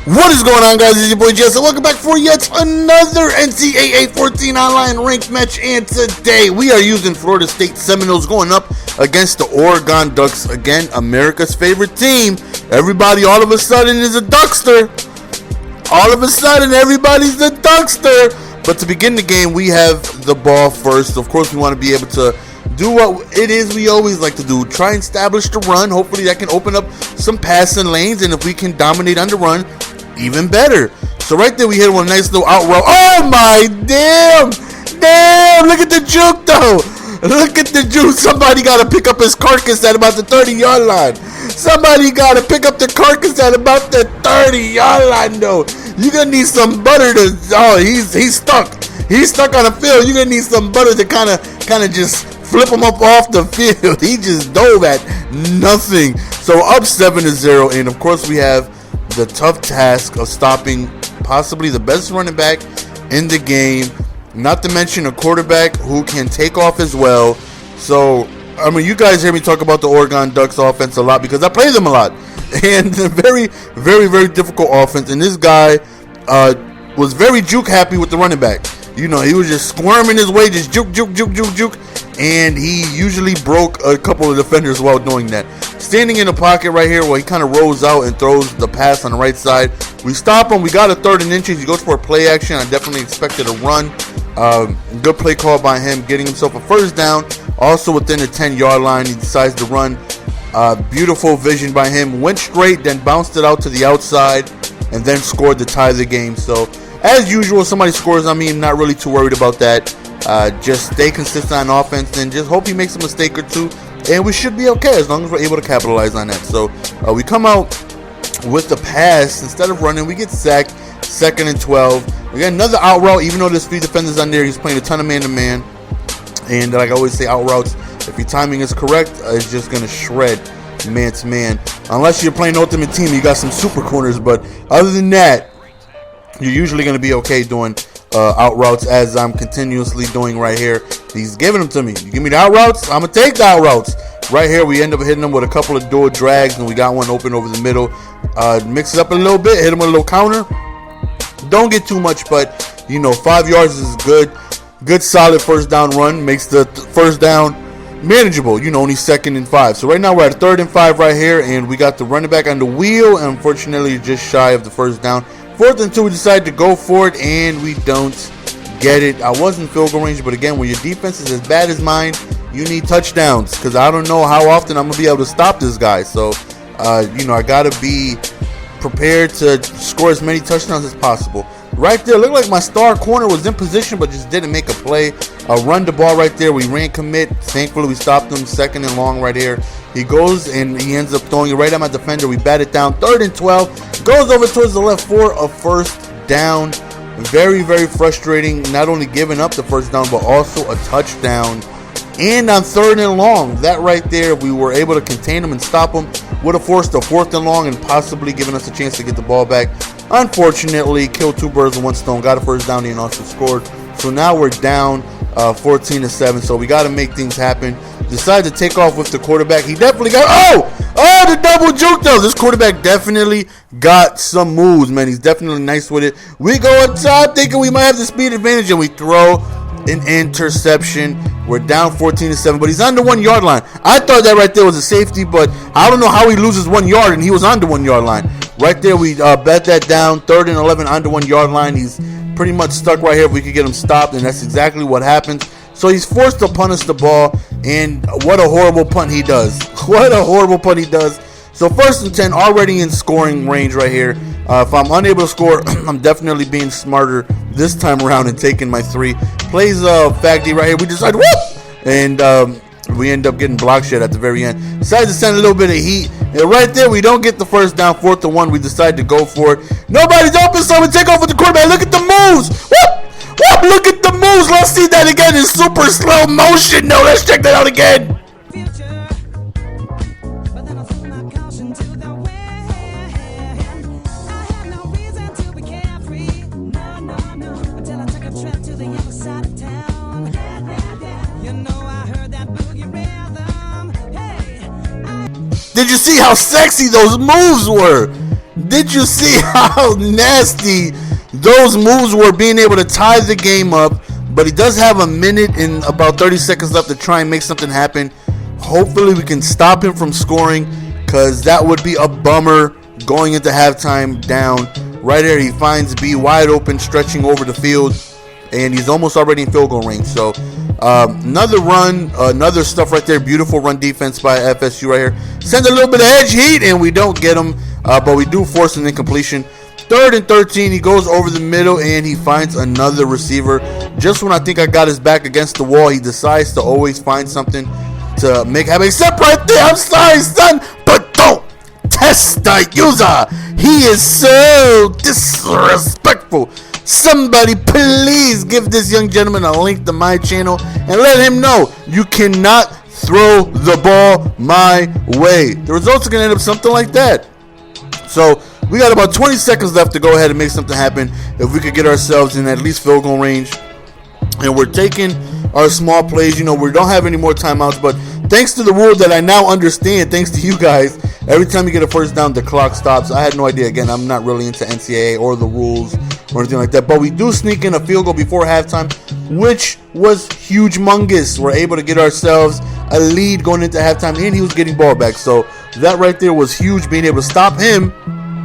What is going on, guys? It's your boy Jess, and welcome back for yet another NCAA 14 online ranked match. And today we are using Florida State Seminoles going up against the Oregon Ducks. Again, America's favorite team. Everybody all of a sudden is a Duckster. All of a sudden, everybody's a Duckster. But to begin the game, we have the ball first. Of course, we want to be able to do what it is we always like to do. Try and establish the run. Hopefully that can open up some passing lanes. And if we can dominate on the run, even better. So right there we hit one nice little out route. Oh my damn! Look at the juke though. Look at the juke. Somebody got to pick up his carcass at about the 30-yard line. Somebody got to pick up the carcass at about the 30-yard line though. You're going to need some butter to... Oh, he's stuck. He's stuck on the field. You're going to need some butter to kind of just flip him up off the field. He just dove at nothing. So up 7-0. And of course we have the tough task of stopping possibly the best running back in the game, not to mention a quarterback who can take off as well. So, I mean, you guys hear me talk about the Oregon Ducks offense a lot because I play them a lot. And a very, very, very difficult offense. And this guy was very juke happy with the running back. You know, he was just squirming his way, just juke. And he usually broke a couple of defenders while doing that. Standing in the pocket right here where he kind of rolls out and throws the pass on the right side. We stop him. We got a 3rd and inches. He goes for a play action. I definitely expected a run. Good play call by him, getting himself a first down. Also within the 10-yard line, he decides to run. Beautiful vision by him. Went straight, then bounced it out to the outside, and then scored to tie the game. So, as usual, somebody scores on me. I'm not really too worried about that. Just stay consistent on offense and just hope he makes a mistake or two, and we should be okay as long as we're able to capitalize on that. So we come out with the pass. Instead of running, we get sacked. 2nd and 12. We got another out route. Even though there's 3 defenders on there, he's playing a ton of man-to-man. And like I always say, out routes, if your timing is correct, it's just going to shred man-to-man. Unless you're playing Ultimate Team, you got some super corners. But other than that, you're usually going to be okay doing out routes, as I'm continuously doing right here. He's giving them to me. You give me the out routes, I'm going to take the out routes. Right here, we end up hitting him with a couple of dual drags, and we got one open over the middle. Mix it up a little bit, hit him with a little counter. Don't get too much, but, you know, 5 yards is good. Good, solid first down run. Makes the first down manageable. You know, only 2nd and 5. So right now we're at 3rd and 5 right here, and we got the running back on the wheel. And unfortunately, just shy of the first down. 4th and 2, we decide to go for it, and we don't get it. I was in field goal range, but again, when your defense is as bad as mine, you need touchdowns, because I don't know how often I'm going to be able to stop this guy. So, you know, I got to be prepared to score as many touchdowns as possible. Right there, looked like my star corner was in position, but just didn't make a play. Run the ball right there. We ran commit. Thankfully, we stopped him. 2nd and long right here. He goes and he ends up throwing it right at my defender. We bat it down. 3rd and 12. Goes over towards the left for a first down. Very, very frustrating. Not only giving up the first down, but also a touchdown. And on 3rd and long, that right there, we were able to contain him and stop him. Would have forced a 4th and long and possibly given us a chance to get the ball back. Unfortunately, killed 2 birds with 1 stone. Got a first down and also scored. So now we're down 14-7. So we got to make things happen. Decided to take off with the quarterback. He definitely got... Oh, the double juke though. This quarterback definitely got some moves, man. He's definitely nice with it. We go up top thinking we might have the speed advantage, and we throw an interception. We're down 14-7, but he's on the 1-yard line. I thought that right there was a safety, but I don't know how he loses 1 yard, and he was on the 1-yard line. Right there, we bet that down. 3rd and 11 on the 1-yard line. He's pretty much stuck right here if we could get him stopped, and that's exactly what happens. So he's forced to punt us the ball, and what a horrible punt he does. What a horrible punt he does. So 1st and 10, already in scoring range right here. If I'm unable to score, I'm definitely being smarter this time around and taking my 3. Plays Faggy right here. We decide, whoop! And we end up getting block shed at the very end. Decide to send a little bit of heat. And right there, we don't get the first down. 4th and 1, we decide to go for it. Nobody's open, so we take off with the quarterback. Look at the moves. Whoop! Whoop! Look at the moves. Let's see that again in super slow motion. No, let's check that out again. Did you see how sexy those moves were? Did you see how nasty those moves were, being able to tie the game up? But he does have a minute and about 30 seconds left to try and make something happen. Hopefully we can stop him from scoring, because that would be a bummer going into halftime down. Right here, he finds B wide open, stretching over the field, and he's almost already in field goal range. So another run, another stuff right there. Beautiful run defense by FSU right here. Send a little bit of edge heat, and we don't get him, but we do force an incompletion. 3rd and 13, he goes over the middle, and he finds another receiver. Just when I think I got his back against the wall, he decides to always find something to make happen. Except right there, I'm sorry, son, but don't test the user. He is so disrespectful. Somebody please give this young gentleman a link to my channel and let him know you cannot throw the ball my way. The results are going to end up something like that. So we got about 20 seconds left to go ahead and make something happen. If we could get ourselves in at least field goal range. And we're taking our small plays. You know, we don't have any more timeouts, but thanks to the rule that I now understand, thanks to you guys, every time you get a first down, the clock stops. I had no idea. Again, I'm not really into NCAA or the rules or anything like that, but we do sneak in a field goal before halftime, which was huge-mongous. We're able to get ourselves a lead going into halftime, and he was getting ball back. So that right there was huge, being able to stop him,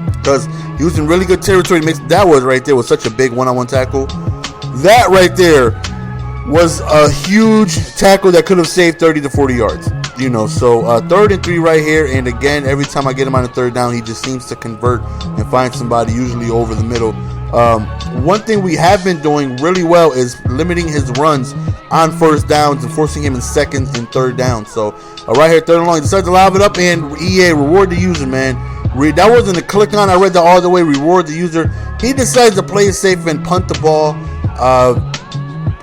because he was in really good territory. That was right there was such a big one-on-one tackle. That right there was a huge tackle that could have saved 30 to 40 yards. You know, so 3rd and 3 right here. And again, every time I get him on a 3rd down, he just seems to convert and find somebody, usually over the middle. One thing we have been doing really well is limiting his runs on first downs and forcing him in 2nd and 3rd down. So right here, 3rd and long, he decides to lob it up, and EA, reward the user, man. That wasn't a click on. I read that all the way. Reward the user. He decides to play it safe and punt the ball.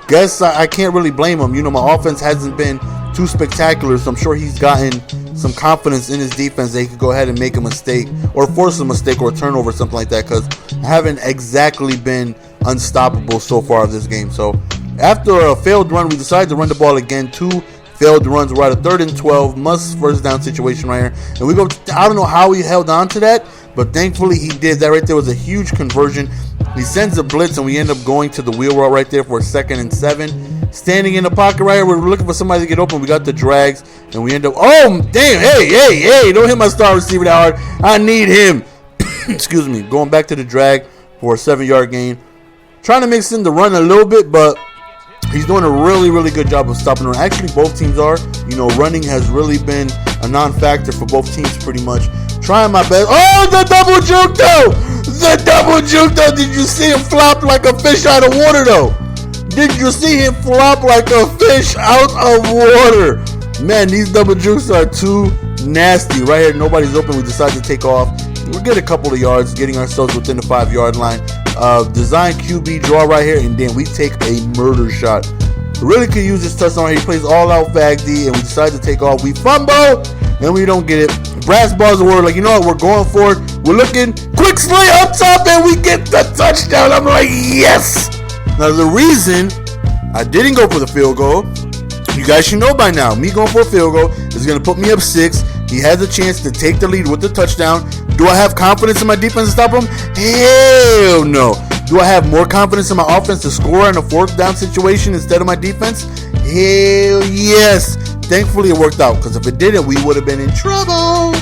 Guess I can't really blame him. You know, my offense hasn't been too spectacular, so I'm sure he's gotten some confidence in his defense that he could go ahead and make a mistake or force a mistake or a turnover or something like that, because I haven't exactly been unstoppable so far of this game. So after a failed run, we decided to run the ball again. 2 failed runs. We're at a 3rd and 12, must first down situation right here, and we go. I don't know how he held on to that, but thankfully he did. That right there was a huge conversion. He sends a blitz, and we end up going to the wheel route right there for a 2nd and 7. Standing in the pocket right here, we're looking for somebody to get open. We got the drags, and we end up. Oh damn! Hey! Don't hit my star receiver that hard. I need him. Excuse me. Going back to the drag for a 7-yard gain. Trying to mix in the run a little bit, but he's doing a really, really good job of stopping the run. Actually, both teams are. You know, running has really been a non-factor for both teams pretty much. Trying my best. Oh, the double juke, though! The double juke, though! Did you see him flop like a fish out of water, though? Did you see him flop like a fish out of water? Man, these double jukes are too nasty. Right here, nobody's open. We decide to take off. We'll get a couple of yards, getting ourselves within the 5-yard line. Design QB draw right here, and then we take a murder shot. Really could use this touchdown right here. He plays all out fag D, and we decide to take off. We fumble, and we don't get it. Brass balls are word, like, you know what, we're going for it. We're looking, quick slay up top, and we get the touchdown. I'm like, yes! Now, the reason I didn't go for the field goal, you guys should know by now, me going for a field goal is going to put me up 6. He has a chance to take the lead with the touchdown. Do I have confidence in my defense to stop him? Hell no. Do I have more confidence in my offense to score in a 4th down situation instead of my defense? Hell yes. Thankfully, it worked out, because if it didn't, we would have been in trouble.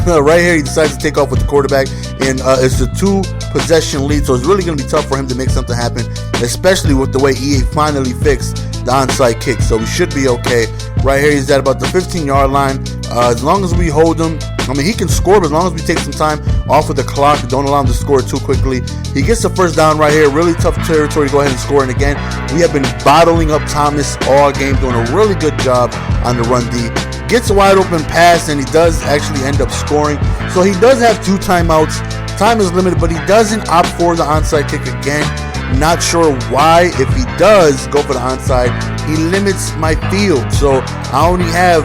Right here, he decides to take off with the quarterback, and it's a 2-possession lead, so it's really going to be tough for him to make something happen, especially with the way EA finally fixed the onside kick. So we should be okay. Right here, he's at about the 15-yard line. As long as we hold him, I mean, he can score, but as long as we take some time off of the clock, don't allow him to score too quickly. He gets the first down right here. Really tough territory to go ahead and score. And again, we have been bottling up Thomas all game, doing a really good job on the run D. Gets a wide open pass, and he does actually end up scoring. So he does have 2 timeouts. Time is limited, but he doesn't opt for the onside kick again. Not sure why. If he does go for the onside, he limits my field. So I only have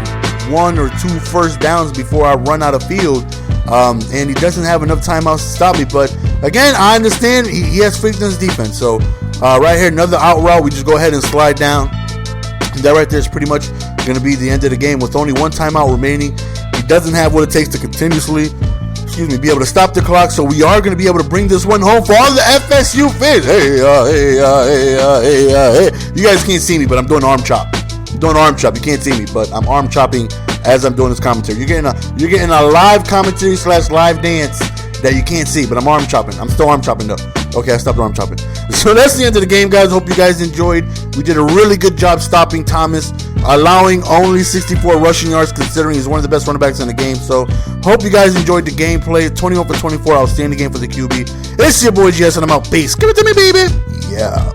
1 or 2 first downs before I run out of field. And he doesn't have enough timeouts to stop me. But again, I understand he has faith in his defense. So right here, another out route. We just go ahead and slide down. That right there is pretty much going to be the end of the game with only 1 timeout remaining. He doesn't have what it takes to continuously excuse me, be able to stop the clock. So we are going to be able to bring this one home for all the FSU fans. Hey. You guys can't see me, but I'm doing arm chop. You can't see me, but I'm arm chopping as I'm doing this commentary. You're getting a live commentary / live dance that you can't see, but I'm arm chopping. I'm still arm chopping though. Okay, I stopped arm chopping. So that's the end of the game, guys. Hope you guys enjoyed. We did a really good job stopping Thomas, allowing only 64 rushing yards, considering he's one of the best running backs in the game. So hope you guys enjoyed the gameplay. 21 for 24, outstanding game for the QB. It's your boy GS, and I'm out. Peace. Give it to me, baby. Yeah.